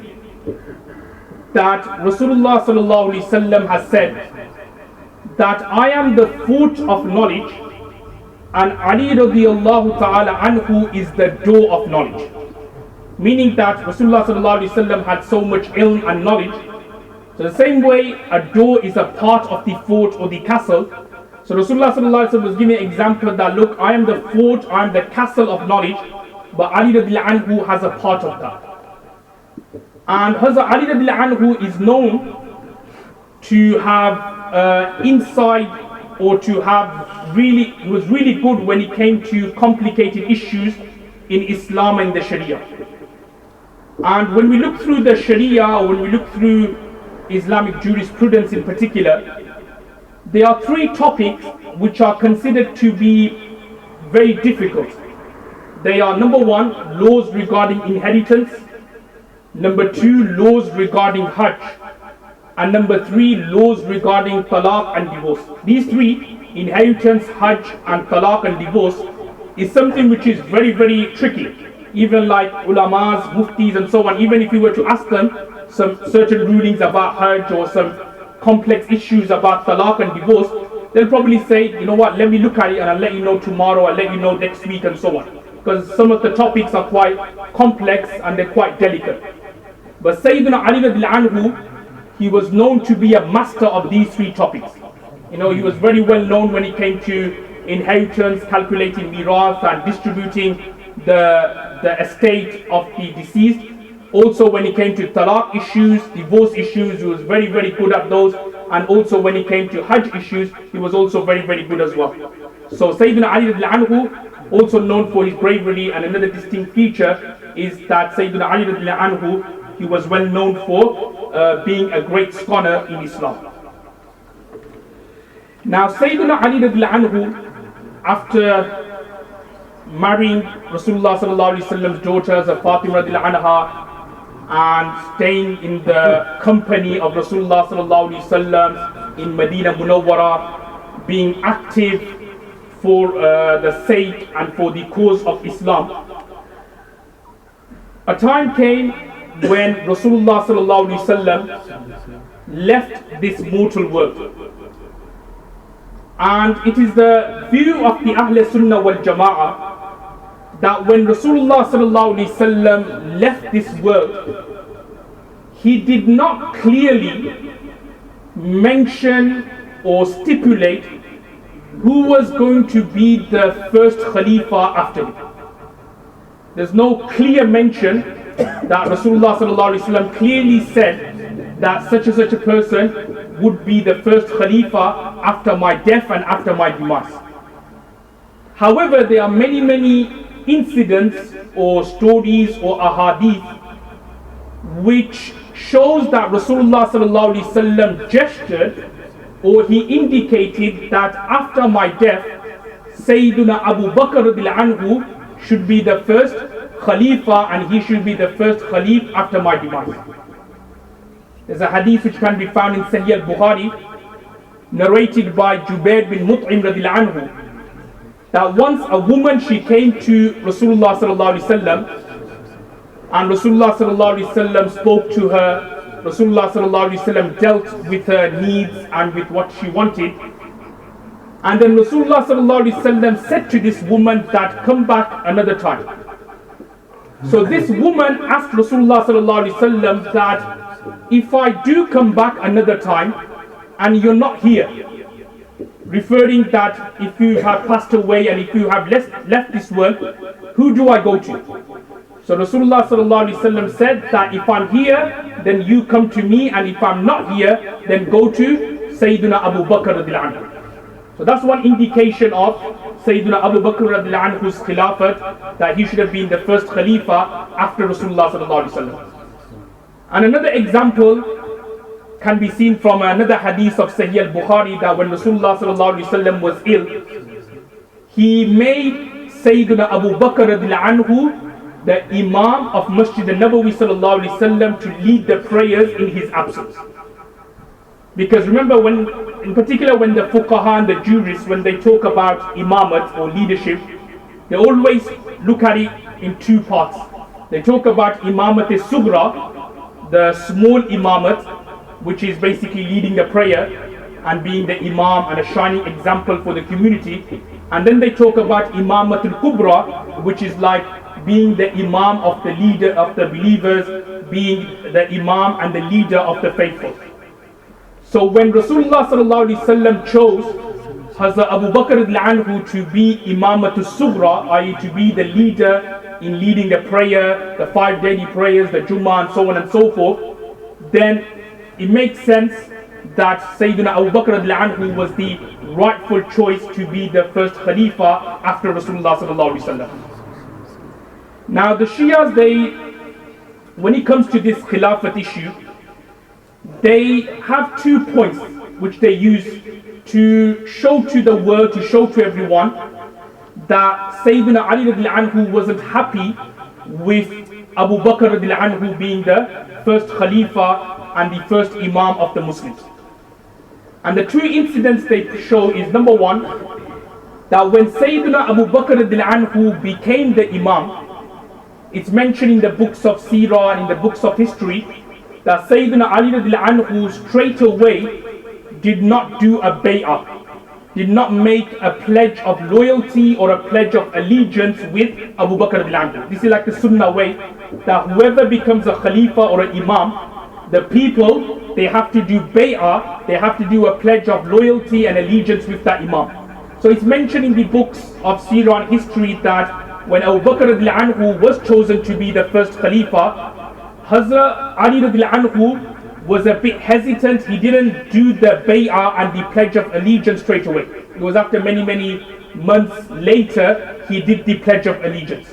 that Rasulullah sallallahu alaihi wasallam has said that I am the fruit of knowledge, and Ali radiallahu ta'ala anhu is the door of knowledge. Meaning that Rasulullah sallallahu alaihi wasallam had so much ilm and knowledge. So the same way a door is a part of the fort or the castle, so Rasulullah sallallahu alaihi wasallam was giving an example that, look, I am the fort, I am the castle of knowledge, but Ali radiallahu anhu has a part of that. And Hazrat Ali radiallahu anhu is known to have insight, or to have he was really good when it came to complicated issues in Islam and the Sharia. And when we look through the Sharia, or when we look through Islamic jurisprudence in particular, there are three topics which are considered to be very difficult. They are: number one, laws regarding inheritance; number two, laws regarding Hajj; and number three, laws regarding talaq and divorce. These three, inheritance, Hajj and talaq and divorce, is something which is very, very tricky. Even like ulamas, muftis and so on, even if you were to ask them some certain rulings about Hajj or some complex issues about talaq and divorce, they'll probably say, you know what, let me look at it and I'll let you know tomorrow, I'll let you know next week and so on. Because some of the topics are quite complex and they're quite delicate. But Saaiduna Ali radiallahu anhu, he was known to be a master of these three topics. You know, he was very well known when it came to inheritance, calculating mirath and distributing the estate of the deceased. Also when it came to talaq issues, divorce issues, he was very, very good at those. And also when it came to Hajj issues, he was also very, very good as well. So Saaiduna Ali radiallahu anhu, also known for his bravery, and another distinct feature is that Saaiduna Ali radiallahu anhu, he was well known for being a great scholar in Islam. Now Saaiduna Ali radiallahu anhu, after marrying Rasulullah sallallahu alaihi wasallam's daughters of Fatima radiallahu anha, and staying in the company of Rasulullah sallallahu alaihi wasallam in Medina Munawwara, being active for the sake and for the cause of Islam, a time came when Rasulullah sallallahu alaihi wasallam left this mortal world. And it is the view of the Ahl Sunnah wal Jama'ah that when Rasulullah sallallahu alaihi wasallam left this world, he did not clearly mention or stipulate who was going to be the first Khalifa after him. There's no clear mention that Rasulullah sallallahu alaihi wasallam clearly said that such and such a person would be the first Khalifa after my death and after my demise. However, there are many incidents or stories or ahadith which shows that Rasulullah sallallahu alaihi wasallam gestured or he indicated that after my death, Saaiduna Abu Bakr radiallahu anhu should be the first Khalifa and he should be the first Khalif after my demise. There's a hadith which can be found in Sahih al-Bukhari, narrated by Jubair bin Mut'im radiallahu anhu, that once a woman, she came to Rasulullah sallallahu alaihi wasallam, and Rasulullah sallallahu alaihi wasallam spoke to her. Rasulullah sallallahu alaihi wasallam dealt with her needs and with what she wanted. And then Rasulullah sallallahu alaihi wasallam said to this woman that, come back another time. So this woman asked Rasulullah sallallahu alaihi wasallam that, if I do come back another time and you're not here, referring that if you have passed away and if you have left this world, who do I go to? So Rasulullah sallallahu alaihi wasallam said that if I'm here, then you come to me, and if I'm not here, then go to Saaiduna Abu Bakr radiallahu anhu. So that's one indication of Saaiduna Abu Bakr radiallahu anhu's khilafat, that he should have been the first Khalifa after Rasulullah sallallahu alaihi wasallam. And another example can be seen from another hadith of Sahih al-Bukhari, that when Rasulullah sallallahu alaihi wasallam was ill, he made Saaiduna Abu Bakr radiallahu anhu the Imam of Masjid al-Nabawi sallallahu alaihi wasallam to lead the prayers in his absence. Because remember, when, in particular, when the fuqaha and the jurists, when they talk about imamat or leadership, they always look at it in two parts. They talk about imamat al-sughra, the small imamat, which is basically leading the prayer and being the imam and a shining example for the community. And then they talk about imamat al-kubra, which is like being the imam of the leader of the believers, being the imam and the leader of the faithful. So when Rasulullah sallallahu alaihi wasallam chose Hazrat Abu Bakr radiallahu anhu to be imamatul sughra, i.e. to be the leader in leading the prayer, the 5 daily prayers, the Jummah and so on and so forth, then it makes sense that Saaiduna Abu Bakr radiallahu anhu was the rightful choice to be the first Khalifa after Rasulullah sallallahu alaihi wasallam. Now the Shias, when it comes to this Khilafat issue, they have 2 points which they use to show to the world, to show to everyone that Saaiduna Ali radiallahu anhu wasn't happy with Abu Bakr radiallahu anhu being the first Khalifa and the first Imam of the Muslims. And the 2 incidents they show is, number 1, that when Saaiduna Abu Bakr radiallahu anhu became the Imam, it's mentioned in the books of Seerah and in the books of history that Saaiduna Ali radiallahu anhu straight away did not do a bay'ah, did not make a pledge of loyalty or a pledge of allegiance with Abu Bakr radiallahu anhu. This is like the Sunnah way, that whoever becomes a Khalifa or an Imam, the people, they have to do bay'ah, they have to do a pledge of loyalty and allegiance with that Imam. So it's mentioned in the books of Seerah and history that when Abu Bakr radiallahu anhu was chosen to be the first Khalifa, Hazrat Ali radiallahu anhu was a bit hesitant. He didn't do the bay'ah and the pledge of allegiance straight away. It was after many months later he did the pledge of allegiance.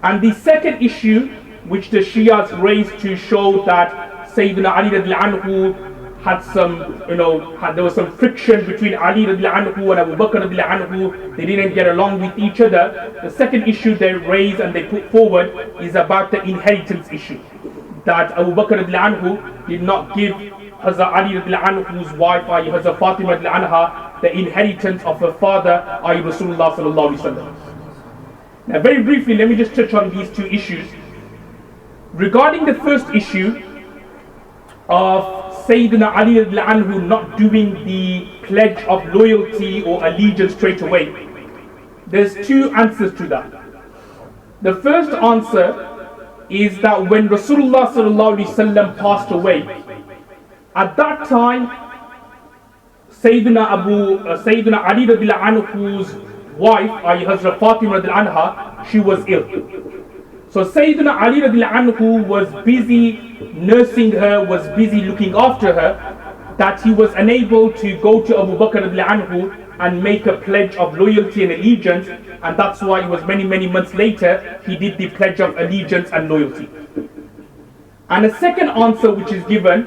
And the second issue which the Shias raised to show that Saaiduna Ali radiallahu anhu had some, there was some friction between Ali radiallahu anhu and Abu Bakr radiallahu anhu. They didn't get along with each other. The second issue they raised and they put forward is about the inheritance issue. That Abu Bakr radiallahu anhu did not give Hazrat Ali radiallahu anhu's wife, i.e. Hazrat Fatima radiallahu anha, the inheritance of her father, i.e. Rasulullah sallallahu alaihi wasallam. Now very briefly, let me just touch on these 2 issues. Regarding the first issue of Saaiduna Ali radiallahu anhu not doing the pledge of loyalty or allegiance straight away, there's 2 answers to that. The first answer is that when Rasulullah sallallahu alaihi wasallam passed away, at that time Saaiduna Ali radiallahu anhu's wife, i.e. Hazrat Fatima radiallahu anha, she was ill. So Saaiduna Ali radiallahu anhu was busy nursing her, was busy looking after her, that he was unable to go to Abu Bakr radiallahu anhu and make a pledge of loyalty and allegiance, and that's why it was many months later he did the pledge of allegiance and loyalty. And a second answer which is given,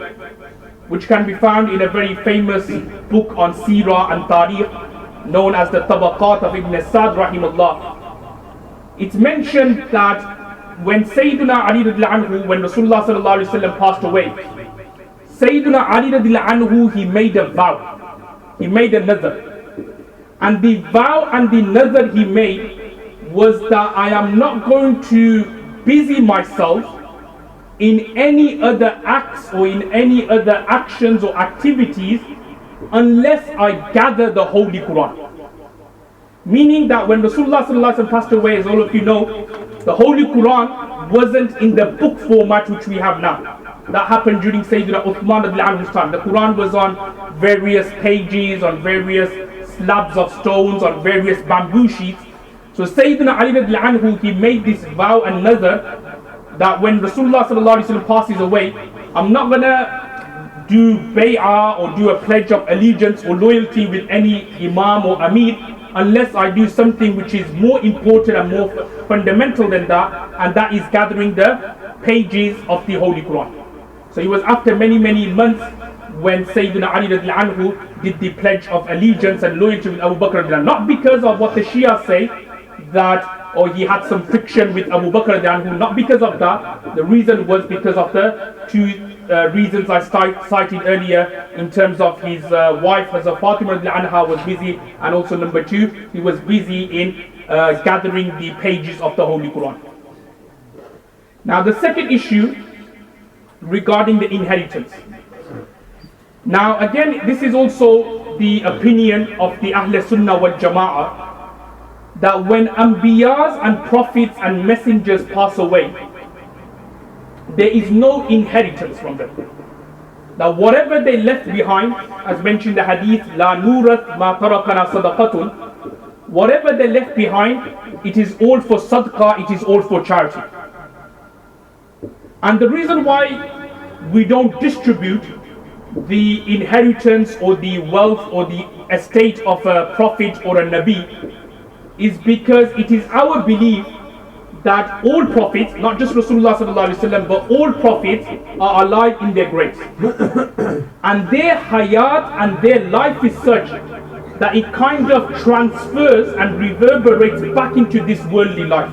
which can be found in a very famous book on Seerah and Tariq known as the Tabaqat of Ibn Sa'd rahimahullah, it's mentioned that when Saaiduna Ali radiallahu anhu, when Rasulullah sallallahu alaihi wasallam passed away, Saaiduna Ali radiallahu anhu, he made a vow, he made a nazar. And the vow and the nazar he made was that I am not going to busy myself in any other acts or in any other actions or activities unless I gather the Holy Quran. Meaning that when Rasulullah sallallahu alaihi wasallam passed away, as all of you know, the Holy Quran wasn't in the book format which we have now. That happened during Sayyidina Uthman radiallahu anhu's time. The Quran was on various pages, on various slabs of stones, on various bamboo sheets. So Sayyidina Ali radiallahu anhu, he made this vow and nazar that when Rasulullah sallallahu alaihi wasallam passes away, I'm not gonna do bay'ah or do a pledge of allegiance or loyalty with any imam or amir unless I do something which is more important and more fundamental than that, and that is gathering the pages of the Holy Quran. So it was after many months when Sayyidina Ali radiallahu anhu did the pledge of allegiance and loyalty with Abu Bakr radiallahu anhu. Not because of what the Shia say, that or he had some friction with Abu Bakr radiallahu anhu, not because of that. The reason was because of the 2 reasons I cited earlier, in terms of his wife Hazrat Fatima radiallahu anha was busy, and also number 2, he was busy in gathering the pages of the Holy Quran. Now the second issue regarding the inheritance. Now again, this is also the opinion of the Ahl Sunnah wal Jama'ah, that when Anbiyas and Prophets and Messengers pass away, there is no inheritance from them. That whatever they left behind, as mentioned in the hadith, La nurat ma tarakana sadaqatun, whatever they left behind, it is all for sadaqah, it is all for charity. And the reason why we don't distribute the inheritance or the wealth or the estate of a prophet or a nabi is because it is our belief that all prophets, not just Rasulullah sallallahu alaihi wasallam, but all prophets are alive in their graves. And their hayat and their life is such that it kind of transfers and reverberates back into this worldly life.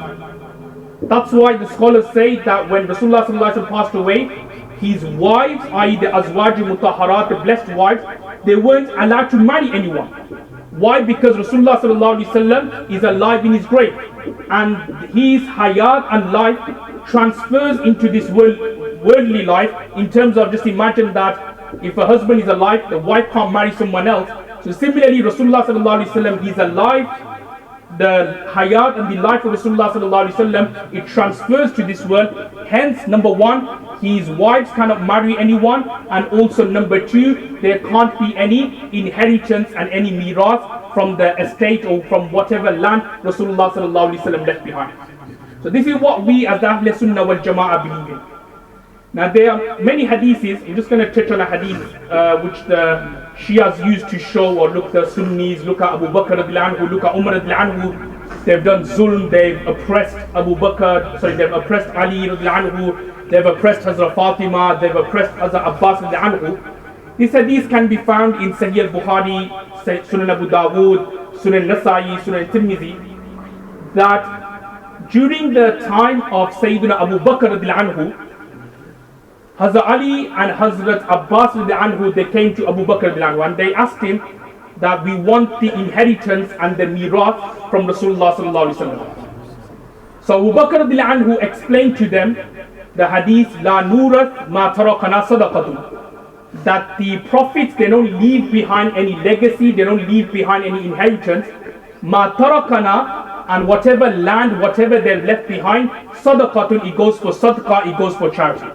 That's why the scholars say that when Rasulullah sallallahu alaihi wasallam passed away, his wives, i.e. the Azwaj Mutahharat, the blessed wives, they weren't allowed to marry anyone. Why? Because Rasulullah sallallahu alaihi wasallam is alive in his grave, and his hayat and life transfers into this worldly life. In terms of, just imagine that if a husband is alive, the wife can't marry someone else. So similarly, Rasulullah sallallahu alaihi wasallam, he's alive. The hayat and the life of Rasulullah sallallahu alaihi wasallam, it transfers to this world. Hence, number one, his wives cannot marry anyone, and also number two, there can't be any inheritance and any mirath from the estate or from whatever land Rasulullah sallallahu alaihi wasallam left behind. So this is what we as Ahl Sunnah wal Jama'ah believe in. Now there are many hadiths. I'm just going to touch on a hadith which the Shias used to show, or look, the Sunnis, look at Abu Bakr radiallahu anhu, look at Umar radiallahu anhu. They've done zulm, they've oppressed they've oppressed Ali radiallahu anhu, they've oppressed Hazrat Fatima, they've oppressed Hazrat Abbas radiallahu anhu. This hadith can be found in Sahih al-Bukhari, Sunan Abu Dawood, Sunan Nasa'i, Sunan Tirmidhi, that during the time of Saaiduna Abu Bakr radiallahu anhu, Hazrat Ali and Hazrat Abbas anhu, they came to Abu Bakr anhu, and they asked him that we want the inheritance and the mirath from Rasulullah sallallahu alaihi wasallam. So Abu Bakr anhu explained to them the hadith, La nurat ma tarakana sadaqatun, that the prophets, they don't leave behind any legacy, they don't leave behind any inheritance. Ma tarakana, and whatever land, whatever they're left behind, sadaqatun, it goes for sadaqah, it goes for charity.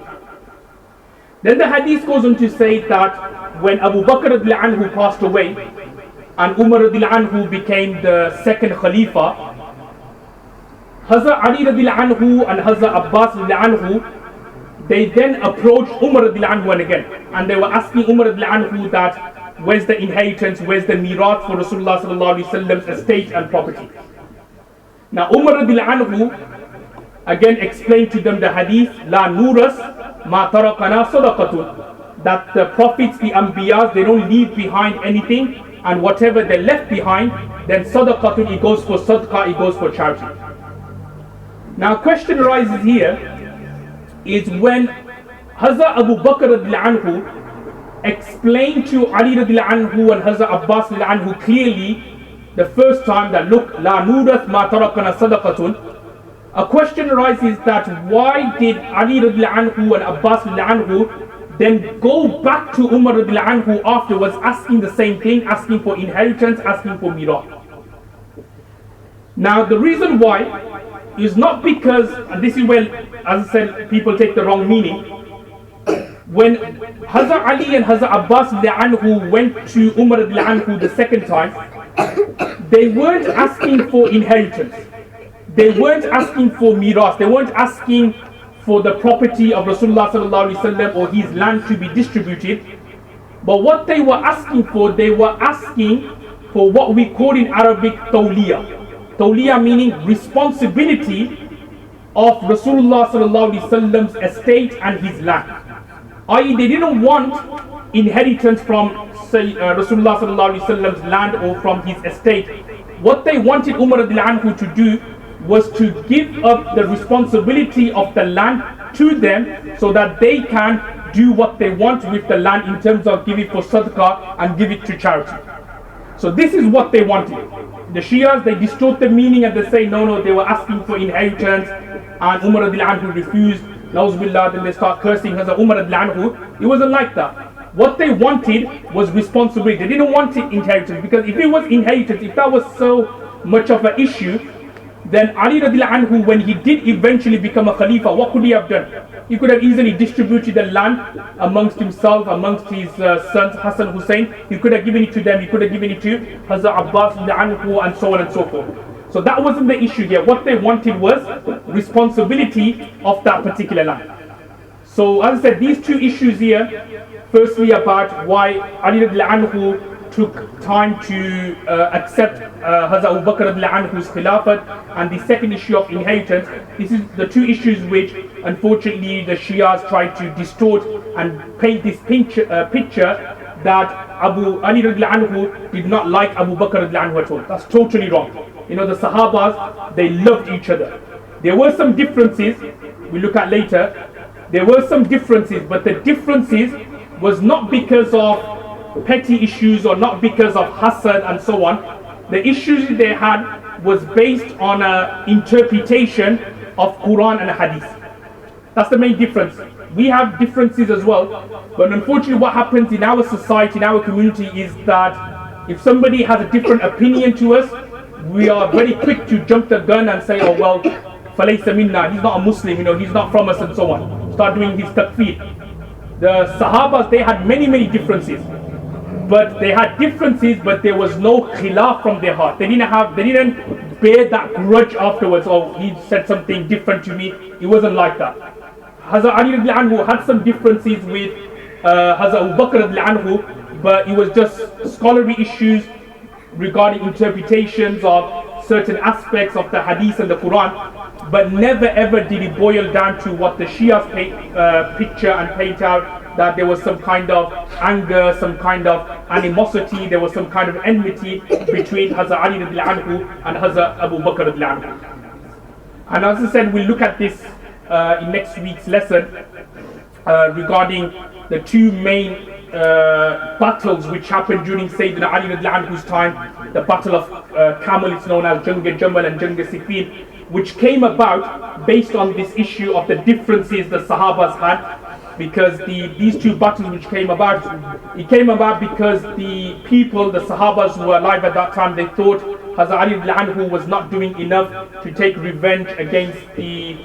Then the hadith goes on to say that when Abu Bakr anhu passed away and Umar anhu became the second Khalifa, Hazrat Ali anhu and Hazrat Abbas anhu, they then approached Umar anhu again, and they were asking Umar anhu that where's the inheritance, where's the mirath for Rasulullah sallallahu alaihi wasallam's estate and property. Now Umar anhu again explained to them the hadith, La nuras ma tarakana sadaqatun, that the prophets, the anbiyas, they don't leave behind anything, and whatever they left behind, then sadaqatun, it goes for sadaqah, it goes for charity. Now question arises here is when Hazrat Abu Bakr anhu explained to Ali anhu and Hazrat Abbas anhu clearly the first time that look, la nurat ma tarakana sadaqatun, a question arises that why did Ali anhu and Abbas anhu then go back to Umar anhu afterwards asking the same thing, asking for inheritance, asking for mirath. Now the reason why is not because, and this is where, as I said, people take the wrong meaning. When Hazrat Ali and Hazrat Abbas anhu went to Umar anhu the second time, they weren't asking for inheritance. They weren't asking for miras. They weren't asking for the property of Rasulullah sallallahu alaihi wasallam or his land to be distributed. But what they were asking for, they were asking for what we call in Arabic tawliya. Tawliya meaning responsibility of Rasulullah sallallahu alaihi wasallam's estate and his land. I.e., they didn't want inheritance from Rasulullah sallallahu alaihi wasallam's land or from his estate. What they wanted Umar anhu to do was to give up the responsibility of the land to them so that they can do what they want with the land in terms of give it for sadaqah and give it to charity. So this is what they wanted. The Shias, they distort the meaning and they say no, they were asking for inheritance and Umar anhu refused. Nauzubillah, then they start cursing Hazrat Umar anhu. It wasn't like that. What they wanted was responsibility. They didn't want inheritance, because if it was inheritance, if that was so much of an issue, then Ali anhu, when he did eventually become a Khalifa, what could he have done? He could have easily distributed the land amongst himself, amongst his sons Hassan Hussein. He could have given it to them, he could have given it to Hazrat Abbas anhu, and so on and so forth. So that wasn't the issue here. What they wanted was responsibility of that particular land. So as I said, these two issues here, firstly about why Ali anhu took time to accept Hazrat Abu Bakr radiallahu anhu's Khilafat, and the second issue of inheritance. This is the two issues which unfortunately the Shias tried to distort and paint this picture that Abu Ali radiallahu anhu did not like Abu Bakr radiallahu anhu at all. That's totally wrong. You know, the Sahabas, they loved each other. There were some differences, we look at later. There were some differences, but the differences was not because of petty issues or not because of hasad and so on. The issues they had was based on an interpretation of Quran and Hadith. That's the main difference. We have differences as well, but unfortunately what happens in our society, in our community, is that if somebody has a different opinion to us, we are very quick to jump the gun and say, oh well, falaysa minna, he's not a Muslim, you know, he's not from us and so on. Start doing his takfir. The Sahabas, they had many differences, but there was no khilaf from their heart. They didn't bear that grudge afterwards. Oh, he said something different to me. It wasn't like that. Hazrat Ali radiallahu anhu had some differences with Hazrat Abu Bakr radiallahu anhu, but it was just scholarly issues regarding interpretations of certain aspects of the Hadith and the Quran. But never ever did it boil down to what the Shias picture and paint out, that there was some kind of anger, some kind of animosity, there was some kind of enmity between Hazrat Ali radiallahu anhu and Hazrat Abu Bakr radiallahu anhu. And as I said, we'll look at this in next week's lesson regarding the two main battles which happened during Saaiduna Ali radiallahu anhu's time. The battle of Camel, it's known as Jang Jamal and Jang Siffin, which came about based on this issue of the differences the Sahabas had. Because these two battles which came about, it came about because the people, the Sahabas who were alive at that time, they thought Hazrat Ali radiallahu anhu was not doing enough to take revenge against the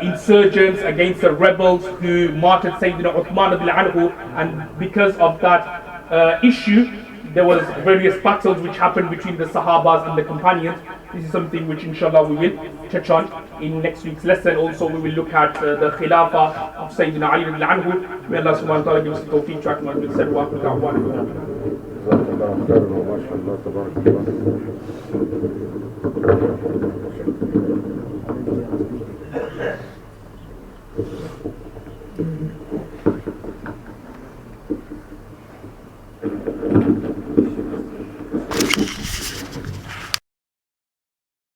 insurgents, against the rebels who martyred Sayyidina Uthman radiallahu anhu, and because of that issue, there was various battles which happened between the Sahabas and the companions. This is something which inshallah we will touch on in next week's lesson. Also we will look at the Khilafah of Sayyidina Ali radiallahu anhu. May Allah subhanahu wa ta'ala give us the tawfiq to act on what we said. Wa akhir da'wana.